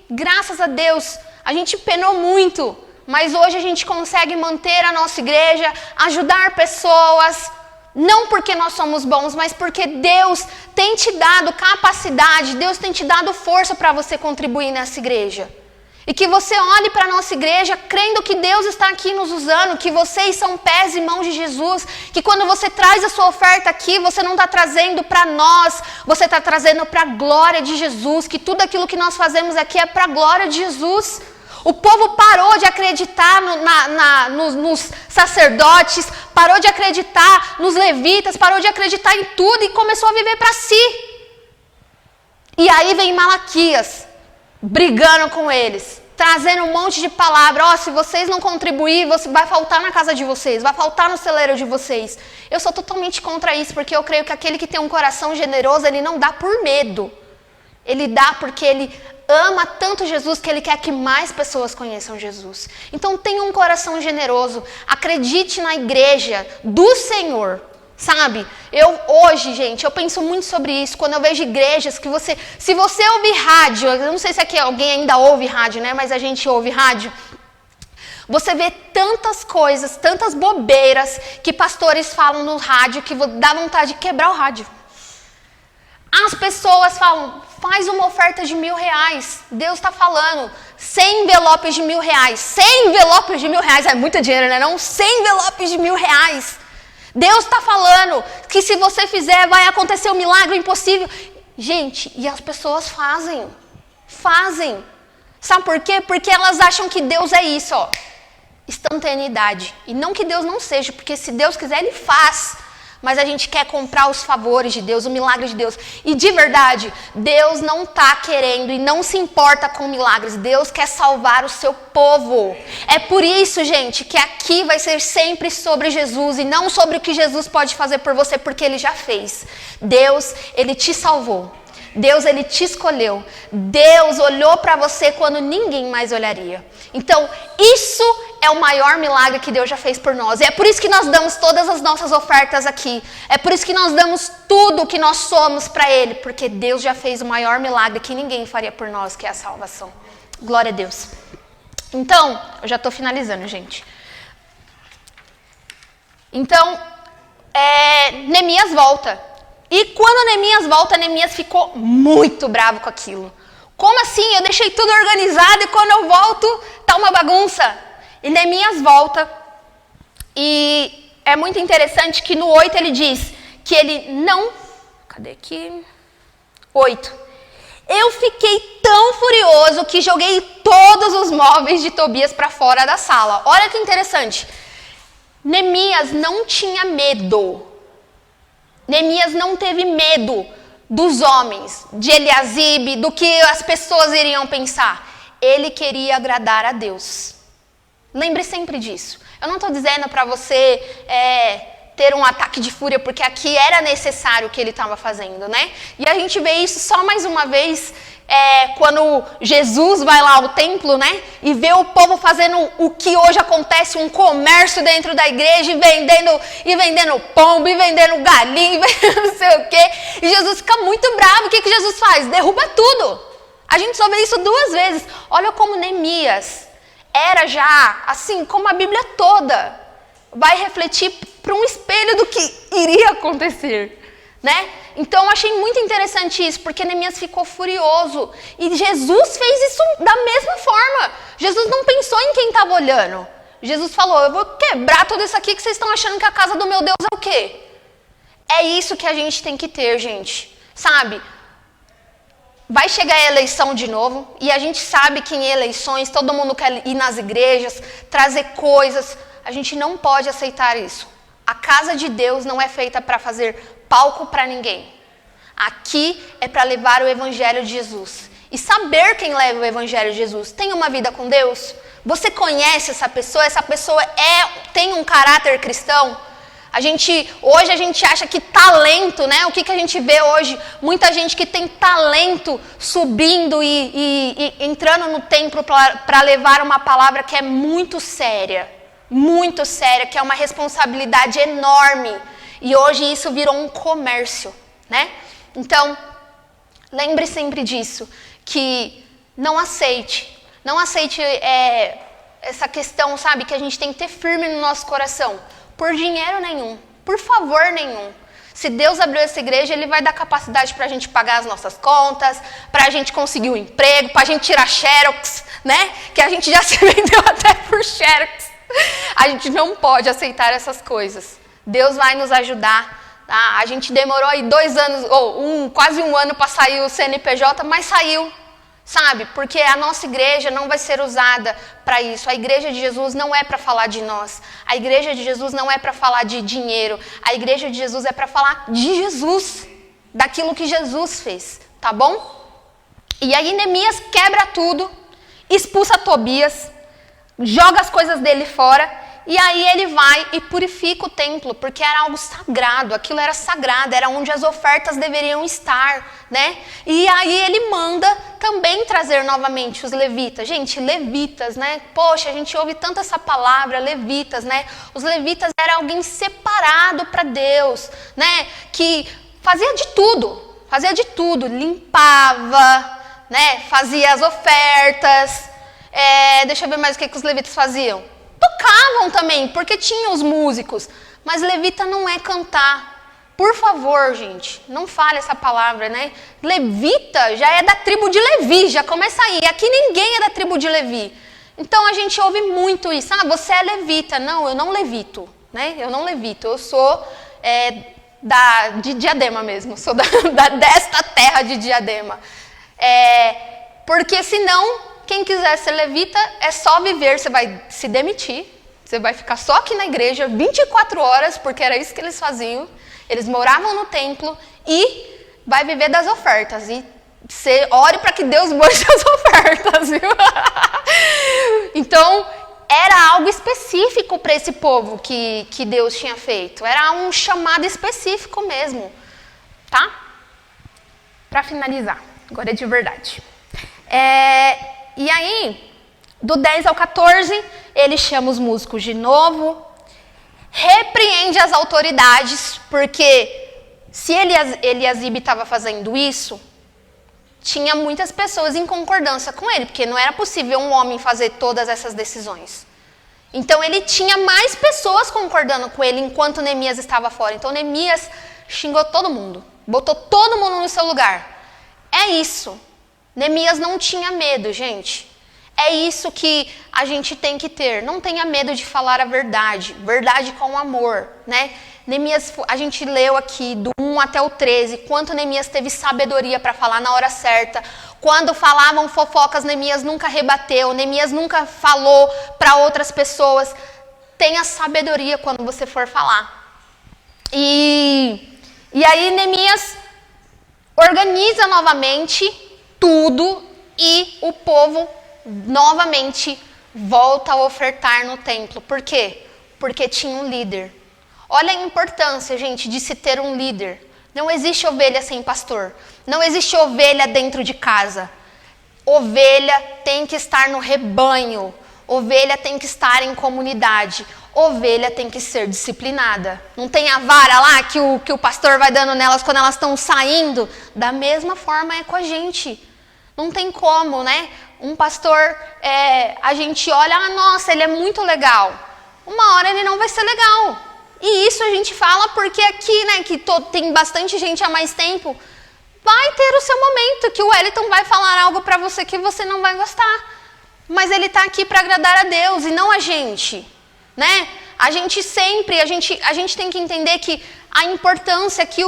graças a Deus, a gente penou muito. Mas hoje a gente consegue manter a nossa igreja, ajudar pessoas, não porque nós somos bons, mas porque Deus tem te dado capacidade, Deus tem te dado força para você contribuir nessa igreja. E que você olhe para a nossa igreja crendo que Deus está aqui nos usando, que vocês são pés e mãos de Jesus, que quando você traz a sua oferta aqui, você não está trazendo para nós, você está trazendo para a glória de Jesus, que tudo aquilo que nós fazemos aqui é para a glória de Jesus. O povo parou de acreditar nos sacerdotes, parou de acreditar nos levitas, parou de acreditar em tudo e começou a viver para si. E aí vem Malaquias, brigando com eles, trazendo um monte de palavra. Se vocês não contribuírem, vai faltar na casa de vocês, vai faltar no celeiro de vocês. Eu sou totalmente contra isso, porque eu creio que aquele que tem um coração generoso, ele não dá por medo. Ele dá porque ele ama tanto Jesus que ele quer que mais pessoas conheçam Jesus. Então tenha um coração generoso, acredite na igreja do Senhor, sabe? Hoje, gente, eu penso muito sobre isso, quando eu vejo igrejas que se você ouvir rádio, eu não sei se aqui alguém ainda ouve rádio, né? Mas a gente ouve rádio. Você vê tantas coisas, tantas bobeiras que pastores falam no rádio que dá vontade de quebrar o rádio. As pessoas falam, faz uma oferta de R$1.000. Deus está falando, 100 envelopes de R$1.000. 100 envelopes de R$1.000 é muito dinheiro, né? Não, 100 envelopes de R$1.000. Deus está falando que se você fizer, vai acontecer um milagre impossível. Gente, e as pessoas fazem. Sabe por quê? Porque elas acham que Deus é isso, ó, instantaneidade. E não que Deus não seja, porque se Deus quiser, Ele faz. Mas a gente quer comprar os favores de Deus, o milagre de Deus. E de verdade, Deus não está querendo e não se importa com milagres. Deus quer salvar o seu povo. É por isso, gente, que aqui vai ser sempre sobre Jesus e não sobre o que Jesus pode fazer por você, porque Ele já fez. Deus, Ele te salvou. Deus, Ele te escolheu. Deus olhou para você quando ninguém mais olharia. Então, isso é o maior milagre que Deus já fez por nós. E é por isso que nós damos todas as nossas ofertas aqui. É por isso que nós damos tudo o que nós somos para Ele. Porque Deus já fez o maior milagre que ninguém faria por nós, que é a salvação. Glória a Deus. Então, eu já estou finalizando, gente. Então, Neemias volta. E quando Neemias volta, Neemias ficou muito bravo com aquilo. Como assim? Eu deixei tudo organizado e quando eu volto, tá uma bagunça. E Neemias volta e é muito interessante que no 8 ele diz que ele não... Cadê aqui? 8. Eu fiquei tão furioso que joguei todos os móveis de Tobias para fora da sala. Olha que interessante. Neemias não tinha medo. Neemias não teve medo dos homens, de Eliasibe, do que as pessoas iriam pensar. Ele queria agradar a Deus. Lembre sempre disso. Eu não estou dizendo para você ter um ataque de fúria, porque aqui era necessário o que ele estava fazendo, né? E a gente vê isso só mais uma vez quando Jesus vai lá ao templo, né? E vê o povo fazendo o que hoje acontece, um comércio dentro da igreja, e vendendo pombo, e vendendo galinha, e não sei o quê. E Jesus fica muito bravo. O que Jesus faz? Derruba tudo. A gente só vê isso 2 vezes. Olha como Neemias era já, assim, como a Bíblia toda vai refletir para um espelho do que iria acontecer. né? Então eu achei muito interessante isso, porque Neemias ficou furioso. E Jesus fez isso da mesma forma. Jesus não pensou em quem estava olhando. Jesus falou, eu vou quebrar tudo isso aqui que vocês estão achando que a casa do meu Deus é o quê? É isso que a gente tem que ter, gente. Sabe? Vai chegar a eleição de novo, e a gente sabe que em eleições todo mundo quer ir nas igrejas, trazer coisas. A gente não pode aceitar isso. A casa de Deus não é feita para fazer palco para ninguém. Aqui é para levar o evangelho de Jesus. E saber quem leva o evangelho de Jesus. Tem uma vida com Deus? Você conhece essa pessoa? Essa pessoa tem um caráter cristão? Hoje a gente acha que talento, né? O que a gente vê hoje? Muita gente que tem talento subindo e entrando no templo para levar uma palavra que é muito séria, que é uma responsabilidade enorme. E hoje isso virou um comércio, né? Então, lembre sempre disso, que não aceite essa questão, sabe, que a gente tem que ter firme no nosso coração. Por dinheiro nenhum, por favor nenhum. Se Deus abriu essa igreja, Ele vai dar capacidade para a gente pagar as nossas contas, para a gente conseguir um emprego, para a gente tirar xerox, né? Que a gente já se vendeu até por xerox. A gente não pode aceitar essas coisas. Deus vai nos ajudar, tá? A gente demorou aí 2 anos, ou quase um ano para sair o CNPJ, mas saiu. Sabe, porque a nossa igreja não vai ser usada para isso. A igreja de Jesus não é para falar de nós. A igreja de Jesus não é para falar de dinheiro. A igreja de Jesus é para falar de Jesus, daquilo que Jesus fez, tá bom? E aí Neemias quebra tudo, expulsa Tobias, joga as coisas dele fora. E aí ele vai e purifica o templo, porque era algo sagrado, aquilo era sagrado, era onde as ofertas deveriam estar, né? E aí ele manda também trazer novamente os levitas. Gente, levitas, né? Poxa, a gente ouve tanto essa palavra, levitas, né? Os levitas era alguém separado para Deus, né? Que fazia de tudo, limpava, né? Fazia as ofertas. Deixa eu ver mais o que os levitas faziam. Tocavam também, porque tinham os músicos, mas levita não é cantar. Por favor, gente, não fale essa palavra, né? Levita já é da tribo de Levi, já começa aí. Aqui ninguém é da tribo de Levi. Então a gente ouve muito isso. Ah, você é levita. Não, eu não levito, né? Eu não levito, eu sou de Diadema mesmo, sou desta terra de Diadema. Porque senão... Quem quiser ser levita é só viver, você vai se demitir, você vai ficar só aqui na igreja 24 horas, porque era isso que eles faziam. Eles moravam no templo e vai viver das ofertas. E você ore para que Deus mande as ofertas, viu? Então, era algo específico para esse povo que Deus tinha feito. Era um chamado específico mesmo, tá? Para finalizar, agora é de verdade. E aí, do 10 ao 14, ele chama os músicos de novo, repreende as autoridades, porque se Eliasibe estava fazendo isso, tinha muitas pessoas em concordância com ele, porque não era possível um homem fazer todas essas decisões. Então ele tinha mais pessoas concordando com ele enquanto Neemias estava fora. Então Neemias xingou todo mundo, botou todo mundo no seu lugar. É isso. Neemias não tinha medo, gente. É isso que a gente tem que ter. Não tenha medo de falar a verdade. Verdade com amor, né? Neemias, a gente leu aqui do 1 até o 13, quanto Neemias teve sabedoria para falar na hora certa. Quando falavam fofocas, Neemias nunca rebateu. Neemias nunca falou para outras pessoas. Tenha sabedoria quando você for falar. E aí Neemias organiza novamente tudo e o povo novamente volta a ofertar no templo. Por quê? Porque tinha um líder. Olha a importância, gente, de se ter um líder. Não existe ovelha sem pastor. Não existe ovelha dentro de casa. Ovelha tem que estar no rebanho. Ovelha tem que estar em comunidade. Ovelha tem que ser disciplinada. Não tem a vara lá que o pastor vai dando nelas quando elas estão saindo? Da mesma forma é com a gente. Não tem como, né? Um pastor, a gente olha, nossa, ele é muito legal. Uma hora ele não vai ser legal. E isso a gente fala porque aqui, né, que tem bastante gente há mais tempo, vai ter o seu momento que o Wellington vai falar algo para você que você não vai gostar. Mas ele está aqui para agradar a Deus e não a gente, né? A gente sempre, a gente tem que entender que a importância aqui,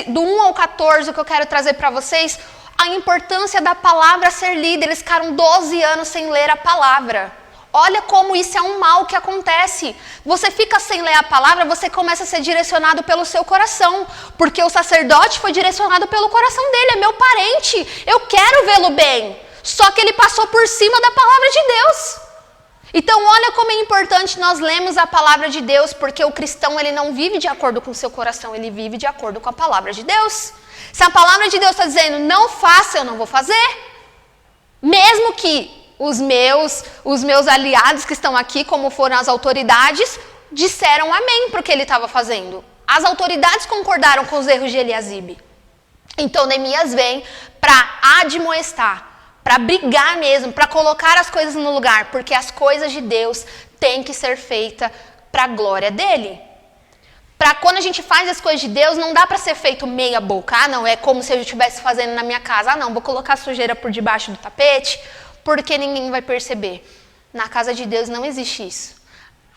do 1 ao 14, o que eu quero trazer para vocês, a importância da palavra ser lida. Eles ficaram 12 anos sem ler a palavra. Olha como isso é um mal que acontece. Você fica sem ler a palavra, você começa a ser direcionado pelo seu coração. Porque o sacerdote foi direcionado pelo coração dele, é meu parente, eu quero vê-lo bem. Só que ele passou por cima da palavra de Deus. Então olha como é importante nós lermos a palavra de Deus, porque o cristão ele não vive de acordo com o seu coração, ele vive de acordo com a palavra de Deus. Se a palavra de Deus está dizendo não faça, eu não vou fazer. Mesmo que os meus aliados que estão aqui, como foram as autoridades, disseram amém para o que ele estava fazendo. As autoridades concordaram com os erros de Eliasibe. Então Neemias vem para admoestar, para brigar mesmo, para colocar as coisas no lugar, porque as coisas de Deus têm que ser feitas para a glória dele. Para quando a gente faz as coisas de Deus, não dá para ser feito meia boca. Ah, não, é como se eu estivesse fazendo na minha casa. Ah, não, vou colocar a sujeira por debaixo do tapete, porque ninguém vai perceber. Na casa de Deus não existe isso.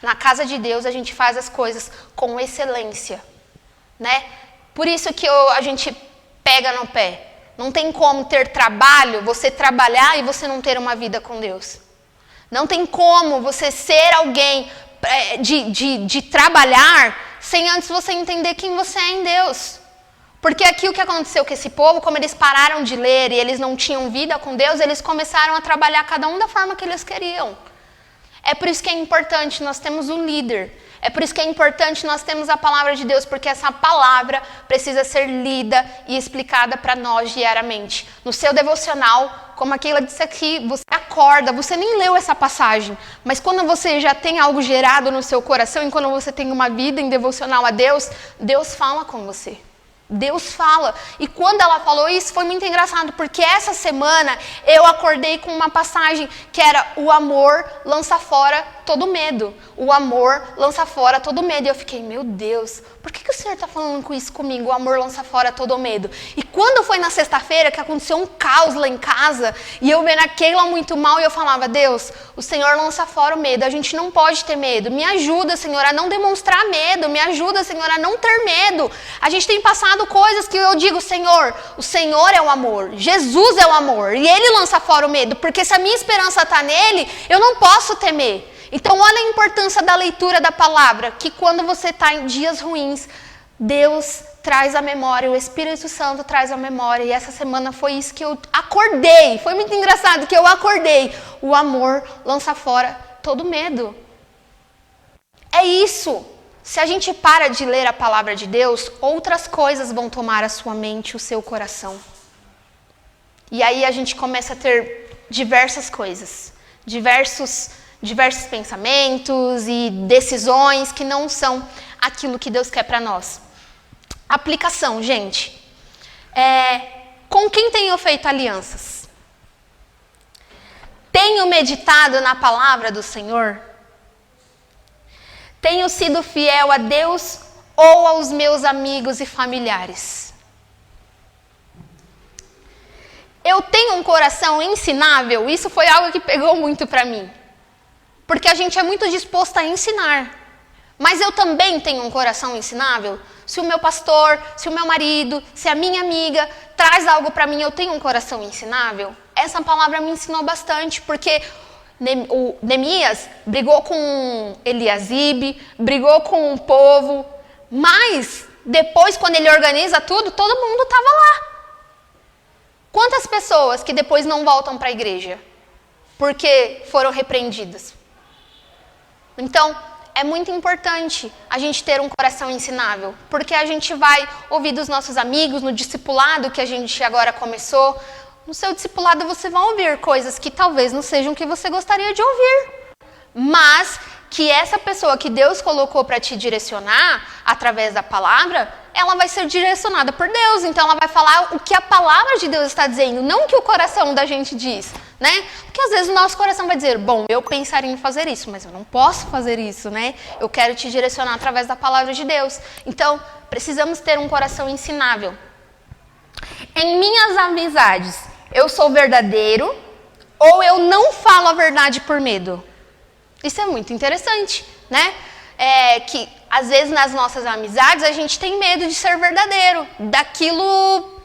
Na casa de Deus a gente faz as coisas com excelência, né? Por isso que a gente pega no pé. Não tem como ter trabalho, você trabalhar e você não ter uma vida com Deus. Não tem como você ser alguém de trabalhar sem antes você entender quem você é em Deus. Porque aqui o que aconteceu com esse povo, como eles pararam de ler e eles não tinham vida com Deus, eles começaram a trabalhar cada um da forma que eles queriam. É por isso que é importante nós temos um líder. É por isso que é importante nós termos a palavra de Deus, porque essa palavra precisa ser lida e explicada para nós diariamente. No seu devocional, como a Keila disse aqui, você acorda, você nem leu essa passagem, mas quando você já tem algo gerado no seu coração e quando você tem uma vida em devocional a Deus, Deus fala com você. Deus fala. E quando ela falou isso, foi muito engraçado, porque essa semana eu acordei com uma passagem que era: o amor lança fora todo medo. O amor lança fora todo medo. E eu fiquei, meu Deus, por que o Senhor está falando com isso comigo? O amor lança fora todo medo. E quando foi na sexta-feira que aconteceu um caos lá em casa, e eu vendo a Keila muito mal, e eu falava: Deus, o Senhor lança fora o medo. A gente não pode ter medo. Me ajuda, Senhor, a não demonstrar medo. Me ajuda, Senhor, a não ter medo. A gente tem passado coisas que eu digo: Senhor, o Senhor é o amor. Jesus é o amor. E Ele lança fora o medo. Porque se a minha esperança está nele, eu não posso temer. Então olha a importância da leitura da palavra, que quando você está em dias ruins, Deus traz a memória, o Espírito Santo traz a memória. E essa semana foi isso que eu acordei. Foi muito engraçado que eu acordei. O amor lança fora todo medo. É isso. Se a gente para de ler a palavra de Deus, outras coisas vão tomar a sua mente, o seu coração. E aí a gente começa a ter diversas coisas, diversos pensamentos e decisões que não são aquilo que Deus quer para nós. Aplicação, gente. Com quem tenho feito alianças? Tenho meditado na palavra do Senhor? Tenho sido fiel a Deus ou aos meus amigos e familiares? Eu tenho um coração ensinável? Isso foi algo que pegou muito para mim. Porque a gente é muito disposto a ensinar. Mas eu também tenho um coração ensinável? Se o meu pastor, se o meu marido, se a minha amiga traz algo para mim, eu tenho um coração ensinável? Essa palavra me ensinou bastante, porque o Neemias brigou com Eliasibe, brigou com o povo, mas depois, quando ele organiza tudo, todo mundo estava lá. Quantas pessoas que depois não voltam para a igreja porque foram repreendidas? Então, é muito importante a gente ter um coração ensinável, porque a gente vai ouvir dos nossos amigos, no discipulado que a gente agora começou. No seu discipulado você vai ouvir coisas que talvez não sejam o que você gostaria de ouvir, mas que essa pessoa que Deus colocou para te direcionar através da palavra, ela vai ser direcionada por Deus. Então ela vai falar o que a palavra de Deus está dizendo, não o que o coração da gente diz, né? Porque às vezes o nosso coração vai dizer, bom, eu pensaria em fazer isso, mas eu não posso fazer isso, né? Eu quero te direcionar através da palavra de Deus. Então, precisamos ter um coração ensinável. Em minhas amizades, eu sou verdadeiro ou eu não falo a verdade por medo? Isso é muito interessante, né? Que às vezes nas nossas amizades a gente tem medo de ser verdadeiro, daquilo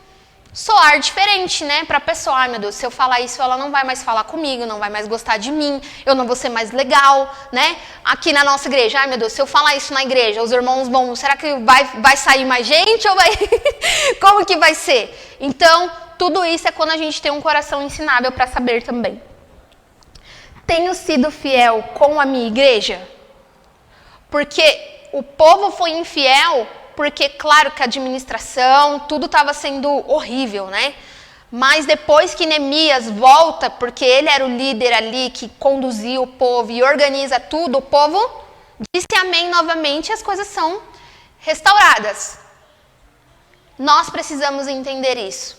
soar diferente, né, pra pessoa. Ai, meu Deus, se eu falar isso, ela não vai mais falar comigo, não vai mais gostar de mim, eu não vou ser mais legal, né? Aqui na nossa igreja, ai, meu Deus, se eu falar isso na igreja, os irmãos vão, será que vai sair mais gente ou vai... Como que vai ser? Então, tudo isso é quando a gente tem um coração ensinável para saber também. Tenho sido fiel com a minha igreja? Porque o povo foi infiel, porque claro que a administração, tudo estava sendo horrível, né? Mas depois que Neemias volta, porque ele era o líder ali que conduzia o povo e organiza tudo, o povo disse amém novamente e as coisas são restauradas. Nós precisamos entender isso.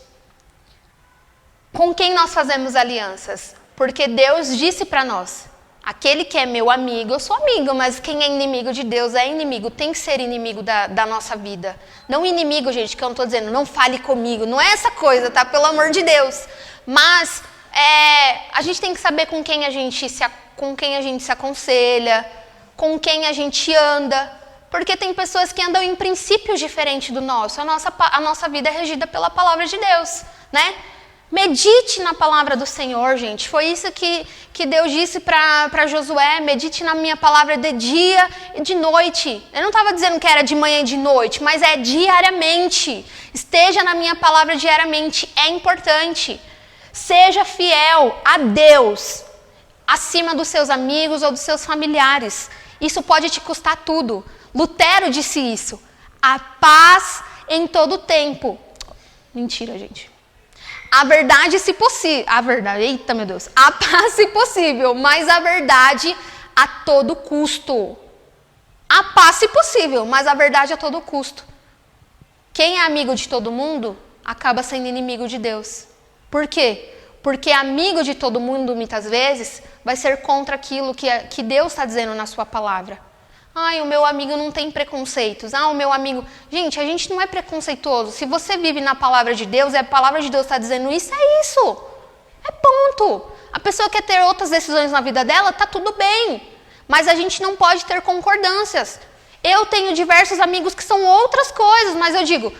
Com quem nós fazemos alianças? Porque Deus disse para nós, aquele que é meu amigo, eu sou amigo, mas quem é inimigo de Deus é inimigo, tem que ser inimigo da nossa vida. Não inimigo, gente, que eu não estou dizendo, não fale comigo, não é essa coisa, tá? Pelo amor de Deus. Mas a gente tem que saber com quem a gente se aconselha, com quem a gente anda, porque tem pessoas que andam em princípios diferentes do nosso. A nossa vida é regida pela palavra de Deus, né? Medite na palavra do Senhor, gente. Foi isso que Deus disse para Josué. Medite na minha palavra de dia e de noite. Eu não estava dizendo que era de manhã e de noite, mas é diariamente. Esteja na minha palavra diariamente. É importante. Seja fiel a Deus acima dos seus amigos ou dos seus familiares. Isso pode te custar tudo. Lutero disse isso. A paz em todo tempo. Mentira, gente. A verdade, se possível. A verdade, eita meu Deus. A paz, se possível, mas a verdade a todo custo. A paz, se possível, mas a verdade a todo custo. Quem é amigo de todo mundo acaba sendo inimigo de Deus. Por quê? Porque amigo de todo mundo, muitas vezes, vai ser contra aquilo que Deus está dizendo na sua palavra. Ai, o meu amigo não tem preconceitos. Ah, o meu amigo... Gente, a gente não é preconceituoso. Se você vive na palavra de Deus e a palavra de Deus está dizendo isso, é isso. É ponto. A pessoa quer ter outras decisões na vida dela, tá tudo bem. Mas a gente não pode ter concordâncias. Eu tenho diversos amigos que são outras coisas, mas eu digo,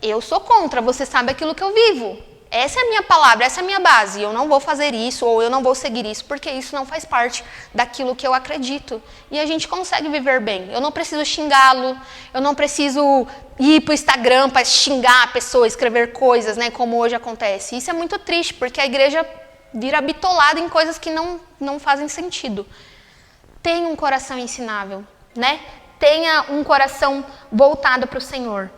eu sou contra, você sabe aquilo que eu vivo. Essa é a minha palavra, essa é a minha base. Eu não vou fazer isso ou eu não vou seguir isso, porque isso não faz parte daquilo que eu acredito. E a gente consegue viver bem. Eu não preciso xingá-lo, eu não preciso ir para o Instagram para xingar a pessoa, escrever coisas, né, como hoje acontece. Isso é muito triste, porque a igreja vira bitolada em coisas que não fazem sentido. Tenha um coração ensinável, né? Tenha um coração voltado para o Senhor.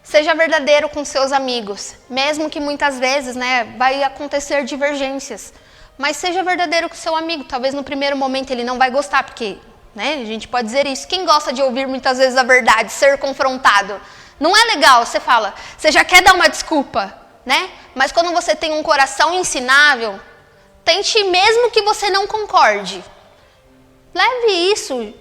Seja verdadeiro com seus amigos, mesmo que muitas vezes, né, vai acontecer divergências. Mas seja verdadeiro com seu amigo. Talvez no primeiro momento ele não vai gostar, porque, né, a gente pode dizer isso. Quem gosta de ouvir muitas vezes a verdade, ser confrontado? Não é legal, você fala, você já quer dar uma desculpa, né? Mas quando você tem um coração ensinável, tente mesmo que você não concorde. Leve isso.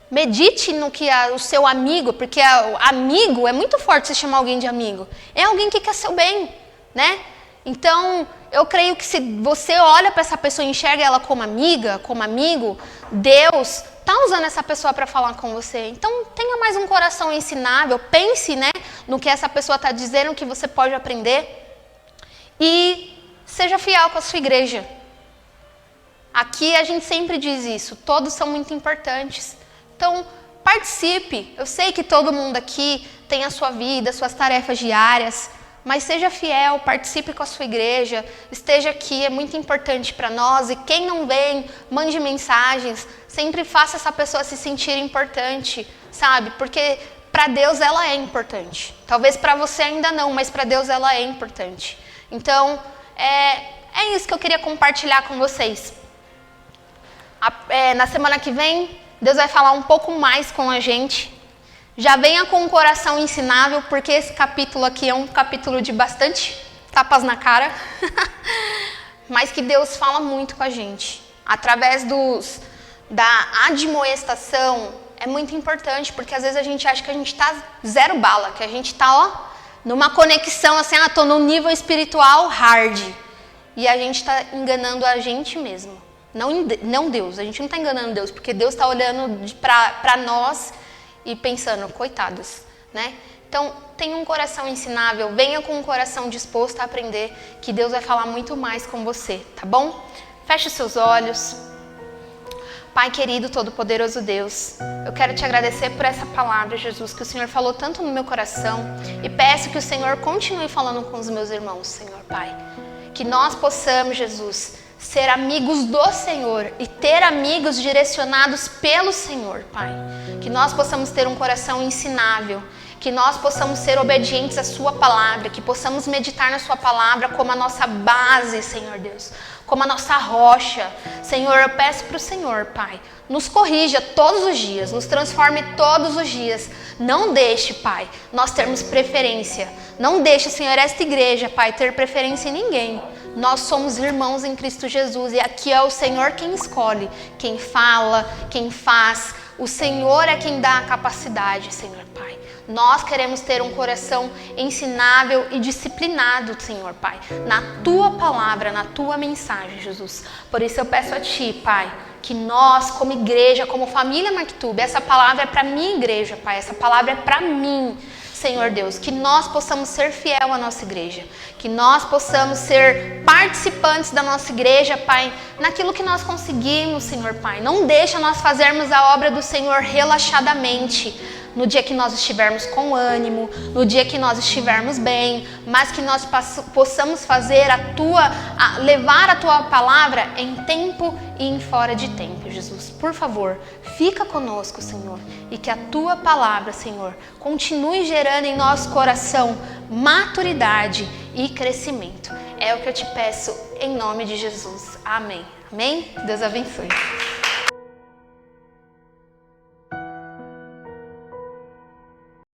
Medite no que o seu amigo, porque amigo é muito forte você chamar alguém de amigo. É alguém que quer seu bem, né? Então, eu creio que se você olha para essa pessoa e enxerga ela como amiga, como amigo, Deus está usando essa pessoa para falar com você. Então, tenha mais um coração ensinável, pense, né, no que essa pessoa está dizendo, o que você pode aprender. E seja fiel com a sua igreja. Aqui a gente sempre diz isso, todos são muito importantes. Então, participe. Eu sei que todo mundo aqui tem a sua vida, suas tarefas diárias, mas seja fiel, participe com a sua igreja, esteja aqui, é muito importante para nós. E quem não vem, mande mensagens, sempre faça essa pessoa se sentir importante, sabe? Porque para Deus ela é importante. Talvez para você ainda não, mas para Deus ela é importante. Então, é isso que eu queria compartilhar com vocês. Na semana que vem, Deus vai falar um pouco mais com a gente. Já venha com um coração ensinável, porque esse capítulo aqui é um capítulo de bastante tapas na cara. mas que Deus fala muito com a gente. Através da admoestação, é muito importante, porque às vezes a gente acha que a gente está zero bala, que a gente está numa conexão assim, tô no nível espiritual hard. E a gente está enganando a gente mesmo, não Deus. A gente não está enganando Deus, porque Deus está olhando para nós e pensando, coitados, né? Então, tenha um coração ensinável, venha com um coração disposto a aprender, que Deus vai falar muito mais com você, tá bom? Feche os seus olhos. Pai querido, todo-poderoso Deus, eu quero te agradecer por essa palavra, Jesus, que o Senhor falou tanto no meu coração, e peço que o Senhor continue falando com os meus irmãos, Senhor Pai. Que nós possamos, Jesus, ser amigos do Senhor e ter amigos direcionados pelo Senhor, Pai. Que nós possamos ter um coração ensinável, que nós possamos ser obedientes à sua palavra, que possamos meditar na sua palavra como a nossa base, Senhor Deus, como a nossa rocha. Senhor, eu peço para o Senhor, Pai, nos corrija todos os dias, nos transforme todos os dias. Não deixe, Pai, nós termos preferência. Não deixe, Senhor, esta igreja, Pai, ter preferência em ninguém. Nós somos irmãos em Cristo Jesus e aqui é o Senhor quem escolhe, quem fala, quem faz. O Senhor é quem dá a capacidade, Senhor Pai. Nós queremos ter um coração ensinável e disciplinado, Senhor Pai, na Tua palavra, na Tua mensagem, Jesus. Por isso eu peço a Ti, Pai, que nós, como igreja, como família Marquitube, essa palavra é para minha igreja, Pai, essa palavra é para mim, Senhor Deus, que nós possamos ser fiel à nossa igreja, que nós possamos ser participantes da nossa igreja, Pai, naquilo que nós conseguimos, Senhor Pai. Não deixa nós fazermos a obra do Senhor relaxadamente, no dia que nós estivermos com ânimo, no dia que nós estivermos bem, mas que nós possamos fazer levar a Tua palavra em tempo e em fora de tempo, Jesus. Por favor, fica conosco, Senhor, e que a Tua palavra, Senhor, continue gerando em nosso coração maturidade e crescimento. É o que eu te peço em nome de Jesus. Amém. Amém? Deus abençoe.